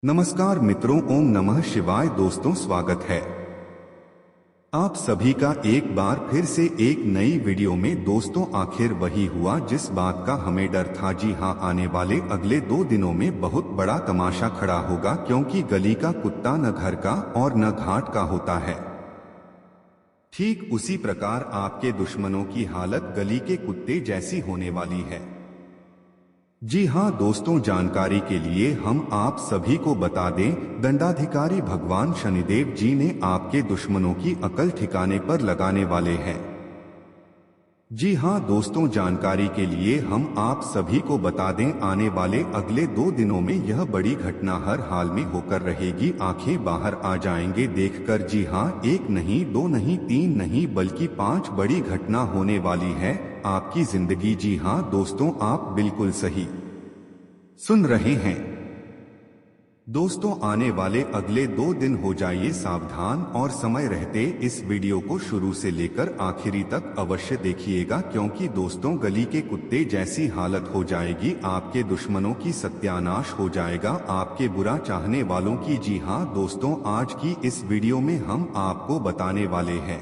नमस्कार मित्रों, ओम नमः शिवाय। दोस्तों, स्वागत है आप सभी का एक बार फिर से एक नई वीडियो में। दोस्तों, आखिर वही हुआ जिस बात का हमें डर था। जी हाँ, आने वाले अगले 2 दिनों में बहुत बड़ा तमाशा खड़ा होगा, क्योंकि गली का कुत्ता न घर का और न घाट का होता है। ठीक उसी प्रकार आपके दुश्मनों की हालत गली के कुत्ते जैसी होने वाली है। जी हाँ दोस्तों, जानकारी के लिए हम आप सभी को बता दें, दंडाधिकारी भगवान शनिदेव जी ने आपके दुश्मनों की अकल ठिकाने पर लगाने वाले हैं। जी हाँ दोस्तों, जानकारी के लिए हम आप सभी को बता दें, आने वाले अगले 2 दिनों में यह बड़ी घटना हर हाल में होकर रहेगी। आंखें बाहर आ जाएंगे देखकर। जी हाँ, एक नहीं, दो नहीं, तीन नहीं, बल्कि 5 बड़ी घटना होने वाली है आपकी जिंदगी। जी हाँ दोस्तों, आप बिल्कुल सही सुन रहे हैं। दोस्तों, आने वाले अगले 2 दिन हो जाइए सावधान, और समय रहते इस वीडियो को शुरू से लेकर आखिरी तक अवश्य देखिएगा, क्योंकि दोस्तों गली के कुत्ते जैसी हालत हो जाएगी। आपके दुश्मनों की सत्यानाश हो जाएगा, आपके बुरा चाहने वालों की। जी हाँ दोस्तों, आज की इस वीडियो में हम आपको बताने वाले हैं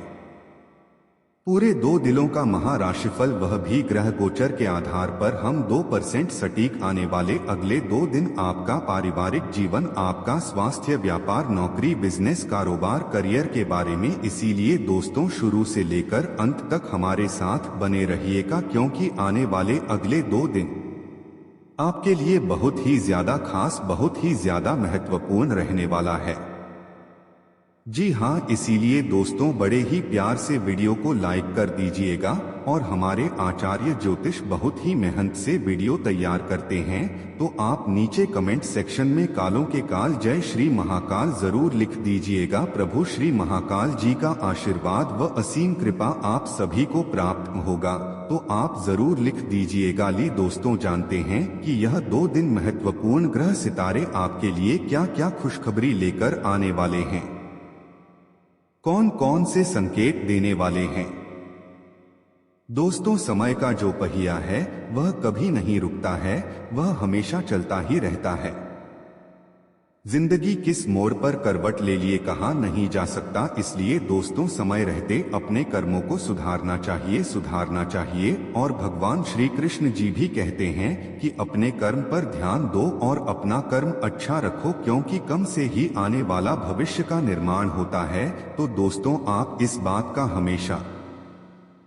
पूरे 2 दिनों का महाराशिफल, वह भी ग्रह गोचर के आधार पर। हम 2% सटीक आने वाले अगले 2 दिन आपका पारिवारिक जीवन, आपका स्वास्थ्य, व्यापार, नौकरी, बिजनेस, कारोबार, करियर के बारे में। इसीलिए दोस्तों, शुरू से लेकर अंत तक हमारे साथ बने रहिएगा, क्योंकि आने वाले अगले 2 दिन आपके लिए बहुत ही ज्यादा खास, बहुत ही ज्यादा महत्वपूर्ण रहने वाला है। जी हाँ, इसीलिए दोस्तों बड़े ही प्यार से वीडियो को लाइक कर दीजिएगा। और हमारे आचार्य ज्योतिष बहुत ही मेहनत से वीडियो तैयार करते हैं, तो आप नीचे कमेंट सेक्शन में कालों के काल जय श्री महाकाल जरूर लिख दीजिएगा। प्रभु श्री महाकाल जी का आशीर्वाद व असीम कृपा आप सभी को प्राप्त होगा, तो आप जरूर लिख दीजिएगा। ली दोस्तों, जानते हैं कि यह 2 दिन महत्वपूर्ण ग्रह सितारे आपके लिए क्या क्या खुशखबरी लेकर आने वाले हैं, कौन कौन से संकेत देने वाले हैं। दोस्तों, समय का जो पहिया है वह कभी नहीं रुकता है, वह हमेशा चलता ही रहता है। जिंदगी किस मोड़ पर करवट ले लिए कहा नहीं जा सकता। इसलिए दोस्तों, समय रहते अपने कर्मों को सुधारना चाहिए, सुधारना चाहिए। और भगवान श्री कृष्ण जी भी कहते हैं कि अपने कर्म पर ध्यान दो और अपना कर्म अच्छा रखो, क्योंकि कर्म से ही आने वाला भविष्य का निर्माण होता है। तो दोस्तों, आप इस बात का हमेशा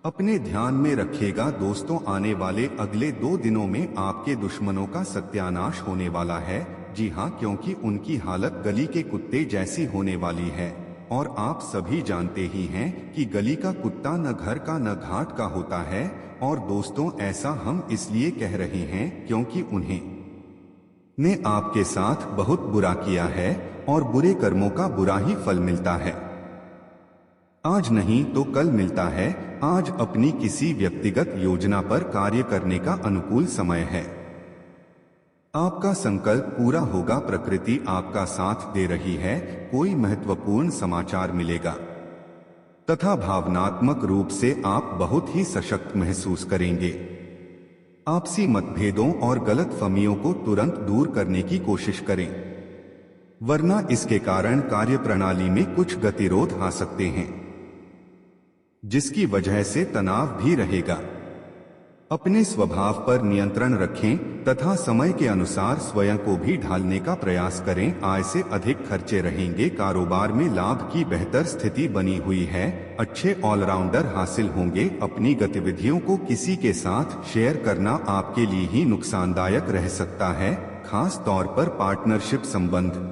अपने ध्यान में रखिएगा। दोस्तों, आने वाले अगले 2 दिनों में आपके दुश्मनों का सत्यानाश होने वाला है। जी हाँ, क्योंकि उनकी हालत गली के कुत्ते जैसी होने वाली है। और आप सभी जानते ही हैं कि गली का कुत्ता न घर का न घाट का होता है। और दोस्तों, ऐसा हम इसलिए कह रहे हैं क्योंकि उन्हें ने आपके साथ बहुत बुरा किया है, और बुरे कर्मों का बुरा ही फल मिलता है। आज नहीं तो कल मिलता है। आज अपनी किसी व्यक्तिगत योजना पर कार्य करने का अनुकूल समय है। आपका संकल्प पूरा होगा, प्रकृति आपका साथ दे रही है। कोई महत्वपूर्ण समाचार मिलेगा तथा भावनात्मक रूप से आप बहुत ही सशक्त महसूस करेंगे। आपसी मतभेदों और गलतफहमियों को तुरंत दूर करने की कोशिश करें, वरना इसके कारण कार्य प्रणाली में कुछ गतिरोध आ सकते हैं, जिसकी वजह से तनाव भी रहेगा। अपने स्वभाव पर नियंत्रण रखें तथा समय के अनुसार स्वयं को भी ढालने का प्रयास करें। आय से अधिक खर्चे रहेंगे। कारोबार में लाभ की बेहतर स्थिति बनी हुई है। अच्छे ऑलराउंडर हासिल होंगे। अपनी गतिविधियों को किसी के साथ शेयर करना आपके लिए ही नुकसानदायक रह सकता है, खास तौर पर पार्टनरशिप संबंध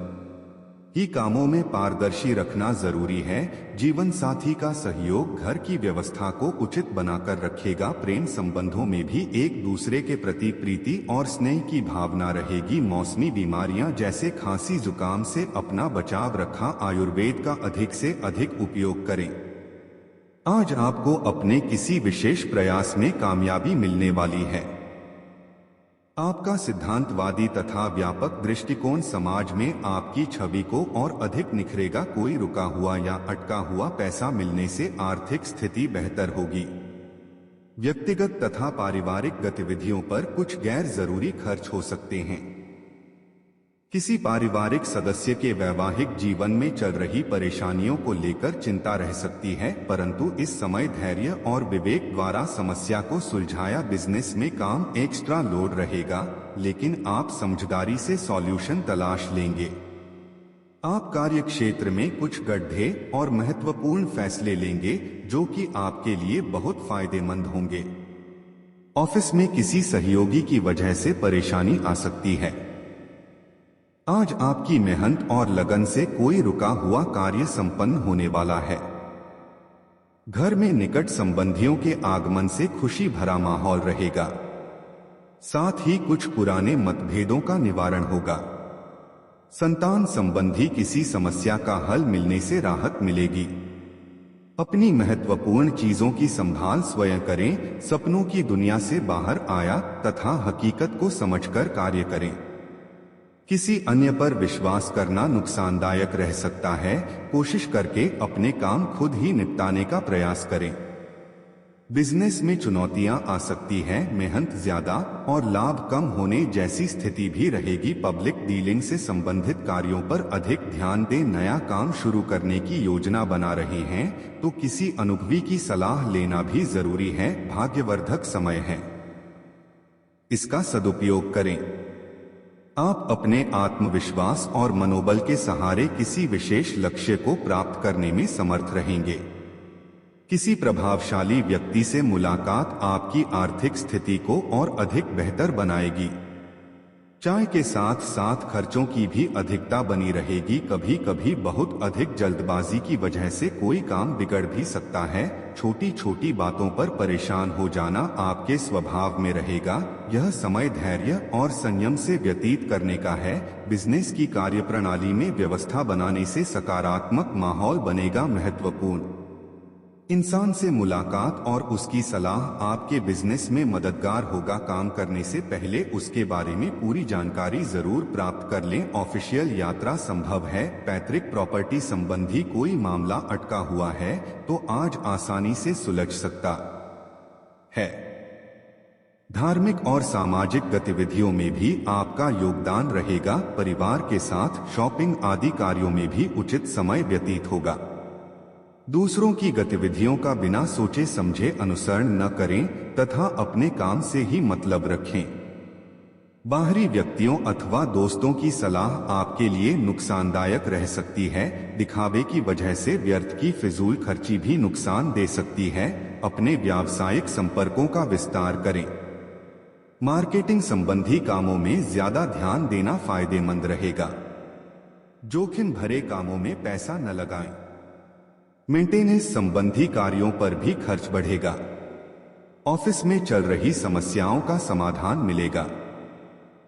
ही कामों में पारदर्शी रखना जरूरी है। जीवन साथी का सहयोग घर की व्यवस्था को उचित बनाकर रखेगा। प्रेम संबंधों में भी एक दूसरे के प्रति प्रीति और स्नेह की भावना रहेगी। मौसमी बीमारियां जैसे खांसी जुकाम से अपना बचाव रखा। आयुर्वेद का अधिक से अधिक उपयोग करें। आज आपको अपने किसी विशेष प्रयास में कामयाबी मिलने वाली है। आपका सिद्धांतवादी तथा व्यापक दृष्टिकोण समाज में आपकी छवि को और अधिक निखरेगा। कोई रुका हुआ या अटका हुआ पैसा मिलने से आर्थिक स्थिति बेहतर होगी। व्यक्तिगत तथा पारिवारिक गतिविधियों पर कुछ गैर जरूरी खर्च हो सकते हैं। किसी पारिवारिक सदस्य के वैवाहिक जीवन में चल रही परेशानियों को लेकर चिंता रह सकती है, परंतु इस समय धैर्य और विवेक द्वारा समस्या को सुलझाया। बिजनेस में काम एक्स्ट्रा लोड रहेगा, लेकिन आप समझदारी से सॉल्यूशन तलाश लेंगे। आप कार्य क्षेत्र में कुछ गड्ढे और महत्वपूर्ण फैसले लेंगे जो कि आपके लिए बहुत फायदेमंद होंगे। ऑफिस में किसी सहयोगी की वजह से परेशानी आ सकती है। आज आपकी मेहनत और लगन से कोई रुका हुआ कार्य संपन्न होने वाला है। घर में निकट संबंधियों के आगमन से खुशी भरा माहौल रहेगा। साथ ही कुछ पुराने मतभेदों का निवारण होगा। संतान संबंधी किसी समस्या का हल मिलने से राहत मिलेगी। अपनी महत्वपूर्ण चीजों की संभाल स्वयं करें। सपनों की दुनिया से बाहर आया तथा हकीकत को समझकर कार्य करें। किसी अन्य पर विश्वास करना नुकसानदायक रह सकता है। कोशिश करके अपने काम खुद ही निपटाने का प्रयास करें। बिजनेस में चुनौतियां आ सकती हैं, मेहनत ज्यादा और लाभ कम होने जैसी स्थिति भी रहेगी। पब्लिक डीलिंग से संबंधित कार्यों पर अधिक ध्यान दें। नया काम शुरू करने की योजना बना रहे हैं तो किसी अनुभवी की सलाह लेना भी जरूरी है। भाग्यवर्धक समय है, इसका सदुपयोग करें। आप अपने आत्मविश्वास और मनोबल के सहारे किसी विशेष लक्ष्य को प्राप्त करने में समर्थ रहेंगे। किसी प्रभावशाली व्यक्ति से मुलाकात आपकी आर्थिक स्थिति को और अधिक बेहतर बनाएगी। चाय के साथ साथ खर्चों की भी अधिकता बनी रहेगी। कभी कभी बहुत अधिक जल्दबाजी की वजह से कोई काम बिगड़ भी सकता है। छोटी छोटी बातों पर परेशान हो जाना आपके स्वभाव में रहेगा। यह समय धैर्य और संयम से व्यतीत करने का है। बिजनेस की कार्यप्रणाली में व्यवस्था बनाने से सकारात्मक माहौल बनेगा। महत्वपूर्ण इंसान से मुलाकात और उसकी सलाह आपके बिजनेस में मददगार होगा। काम करने से पहले उसके बारे में पूरी जानकारी जरूर प्राप्त कर लें। ऑफिशियल यात्रा संभव है। पैतृक प्रॉपर्टी संबंधी कोई मामला अटका हुआ है तो आज आसानी से सुलझ सकता है। धार्मिक और सामाजिक गतिविधियों में भी आपका योगदान रहेगा। परिवार के साथ शॉपिंग आदि कार्यों में भी उचित समय व्यतीत होगा। दूसरों की गतिविधियों का बिना सोचे समझे अनुसरण न करें तथा अपने काम से ही मतलब रखें। बाहरी व्यक्तियों अथवा दोस्तों की सलाह आपके लिए नुकसानदायक रह सकती है। दिखावे की वजह से व्यर्थ की फिजूल खर्ची भी नुकसान दे सकती है। अपने व्यावसायिक संपर्कों का विस्तार करें। मार्केटिंग संबंधी कामों में ज्यादा ध्यान देना फायदेमंद रहेगा। जोखिम भरे कामों में पैसा न लगाएं। मेंटेनेंस संबंधी कार्यों पर भी खर्च बढ़ेगा। ऑफिस में चल रही समस्याओं का समाधान मिलेगा।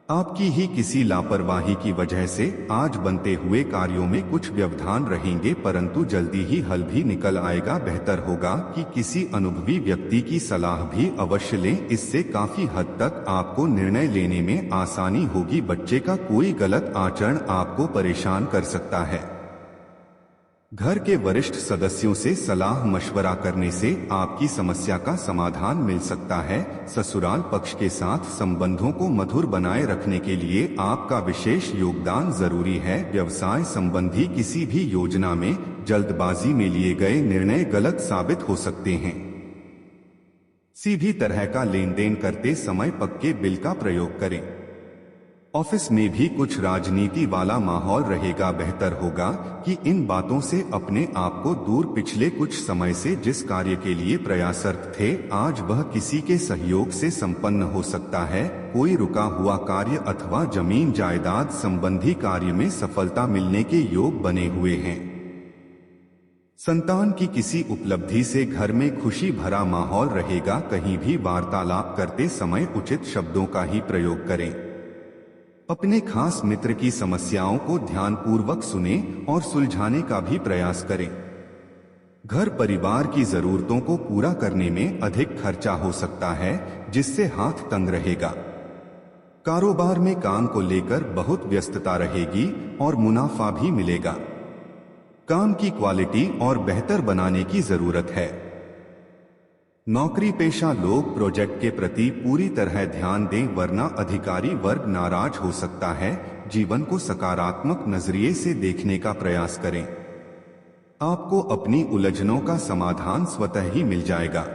आपकी ही किसी लापरवाही की वजह से आज बनते हुए कार्यों में कुछ व्यवधान रहेंगे, परंतु जल्दी ही हल भी निकल आएगा। बेहतर होगा कि किसी अनुभवी व्यक्ति की सलाह भी अवश्य लें। इससे काफी हद तक आपको निर्णय लेने में आसानी होगी। बच्चे का कोई गलत आचरण आपको परेशान कर सकता है। घर के वरिष्ठ सदस्यों से सलाह मशवरा करने से आपकी समस्या का समाधान मिल सकता है। ससुराल पक्ष के साथ संबंधों को मधुर बनाए रखने के लिए आपका विशेष योगदान जरूरी है। व्यवसाय संबंधी किसी भी योजना में जल्दबाजी में लिए गए निर्णय गलत साबित हो सकते हैं। किसी भी तरह का लेन देन करते समय पक्के बिल का प्रयोग करें। ऑफिस में भी कुछ राजनीति वाला माहौल रहेगा। बेहतर होगा कि इन बातों से अपने आप को दूर। पिछले कुछ समय से जिस कार्य के लिए प्रयासरत थे, आज वह किसी के सहयोग से संपन्न हो सकता है। कोई रुका हुआ कार्य अथवा जमीन जायदाद संबंधी कार्य में सफलता मिलने के योग बने हुए हैं। संतान की किसी उपलब्धि से घर में खुशी भरा माहौल रहेगा। कहीं भी वार्तालाप करते समय उचित शब्दों का ही प्रयोग करें। अपने खास मित्र की समस्याओं को ध्यानपूर्वक सुनें और सुलझाने का भी प्रयास करें। घर परिवार की जरूरतों को पूरा करने में अधिक खर्चा हो सकता है, जिससे हाथ तंग रहेगा। कारोबार में काम को लेकर बहुत व्यस्तता रहेगी और मुनाफा भी मिलेगा। काम की क्वालिटी और बेहतर बनाने की जरूरत है। नौकरी पेशा लोग प्रोजेक्ट के प्रति पूरी तरह ध्यान दें, वरना अधिकारी वर्ग नाराज हो सकता है। जीवन को सकारात्मक नजरिए से देखने का प्रयास करें। आपको अपनी उलझनों का समाधान स्वतः ही मिल जाएगा।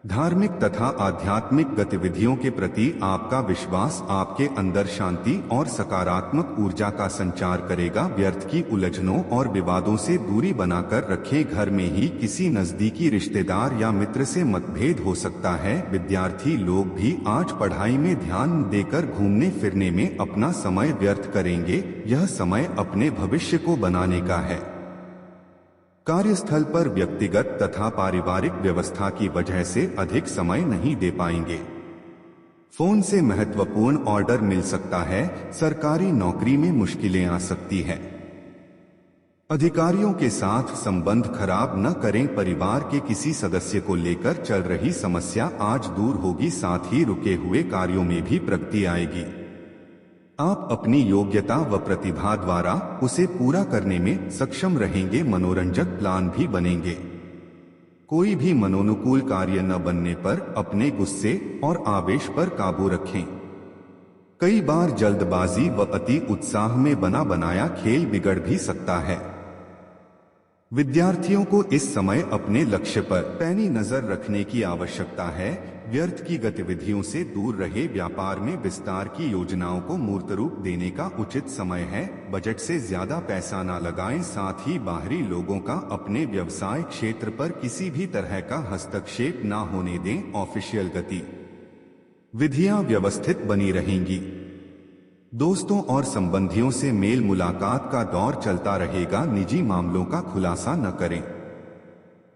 धार्मिक तथा आध्यात्मिक गतिविधियों के प्रति आपका विश्वास आपके अंदर शांति और सकारात्मक ऊर्जा का संचार करेगा। व्यर्थ की उलझनों और विवादों से दूरी बनाकर रखें। घर में ही किसी नजदीकी रिश्तेदार या मित्र से मतभेद हो सकता है। विद्यार्थी लोग भी आज पढ़ाई में ध्यान देकर घूमने फिरने में अपना समय व्यर्थ करेंगे। यह समय अपने भविष्य को बनाने का है। कार्यस्थल पर व्यक्तिगत तथा पारिवारिक व्यवस्था की वजह से अधिक समय नहीं दे पाएंगे। फोन से महत्वपूर्ण ऑर्डर मिल सकता है। सरकारी नौकरी में मुश्किलें आ सकती है। अधिकारियों के साथ संबंध खराब न करें। परिवार के किसी सदस्य को लेकर चल रही समस्या आज दूर होगी। साथ ही रुके हुए कार्यों में भी प्रगति आएगी। आप अपनी योग्यता व प्रतिभा द्वारा उसे पूरा करने में सक्षम रहेंगे। मनोरंजक प्लान भी बनेंगे। कोई भी मनोनुकूल कार्य न बनने पर अपने गुस्से और आवेश पर काबू रखें। कई बार जल्दबाजी व अति उत्साह में बना बनाया खेल बिगड़ भी सकता है। विद्यार्थियों को इस समय अपने लक्ष्य पर पैनी नजर रखने की आवश्यकता है। व्यर्थ की गतिविधियों से दूर रहे। व्यापार में विस्तार की योजनाओं को मूर्त रूप देने का उचित समय है। बजट से ज्यादा पैसा न लगाएं। साथ ही बाहरी लोगों का अपने व्यवसाय क्षेत्र पर किसी भी तरह का हस्तक्षेप न होने दें। ऑफिशियल गति विधियां व्यवस्थित बनी रहेंगी। दोस्तों और संबंधियों से मेल मुलाकात का दौर चलता रहेगा। निजी मामलों का खुलासा न करें।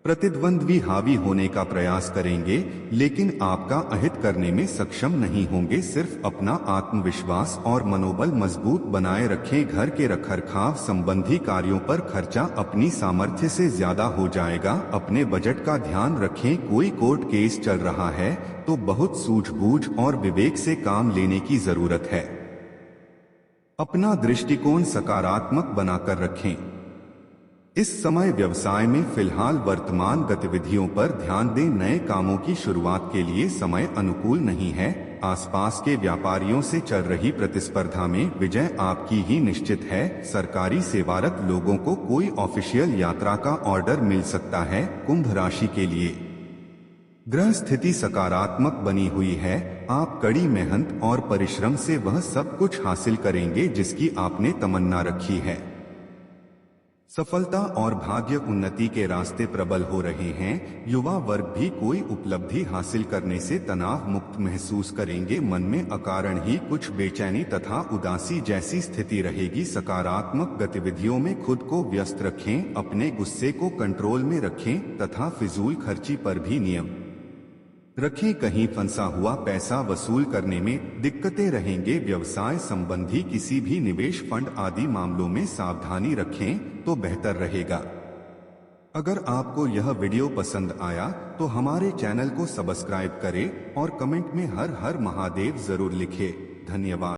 प्रतिद्वंद्वी हावी होने का प्रयास करेंगे, लेकिन आपका अहित करने में सक्षम नहीं होंगे। सिर्फ अपना आत्मविश्वास और मनोबल मजबूत बनाए रखें। घर के रखरखाव संबंधी कार्यों पर खर्चा अपनी सामर्थ्य से ज्यादा हो जाएगा। अपने बजट का ध्यान रखें। कोई कोर्ट केस चल रहा है तो बहुत सूझबूझ और विवेक से काम लेने की जरूरत है। अपना दृष्टिकोण सकारात्मक बनाकर रखें। इस समय व्यवसाय में फिलहाल वर्तमान गतिविधियों पर ध्यान दें। नए कामों की शुरुआत के लिए समय अनुकूल नहीं है। आसपास के व्यापारियों से चल रही प्रतिस्पर्धा में विजय आपकी ही निश्चित है। सरकारी सेवारत लोगों को कोई ऑफिशियल यात्रा का ऑर्डर मिल सकता है। कुंभ राशि के लिए ग्रह स्थिति सकारात्मक बनी हुई है। आप कड़ी मेहनत और परिश्रम से वह सब कुछ हासिल करेंगे जिसकी आपने तमन्ना रखी है। सफलता और भाग्य उन्नति के रास्ते प्रबल हो रहे हैं। युवा वर्ग भी कोई उपलब्धि हासिल करने से तनाव मुक्त महसूस करेंगे। मन में अकारण ही कुछ बेचैनी तथा उदासी जैसी स्थिति रहेगी। सकारात्मक गतिविधियों में खुद को व्यस्त रखें। अपने गुस्से को कंट्रोल में रखें तथा फिजूल खर्ची पर भी नियम रखें। कहीं फंसा हुआ पैसा वसूल करने में दिक्कतें रहेंगे। व्यवसाय संबंधी किसी भी निवेश फंड आदि मामलों में सावधानी रखें तो बेहतर रहेगा। अगर आपको यह वीडियो पसंद आया तो हमारे चैनल को सब्सक्राइब करें और कमेंट में हर हर महादेव जरूर लिखें। धन्यवाद।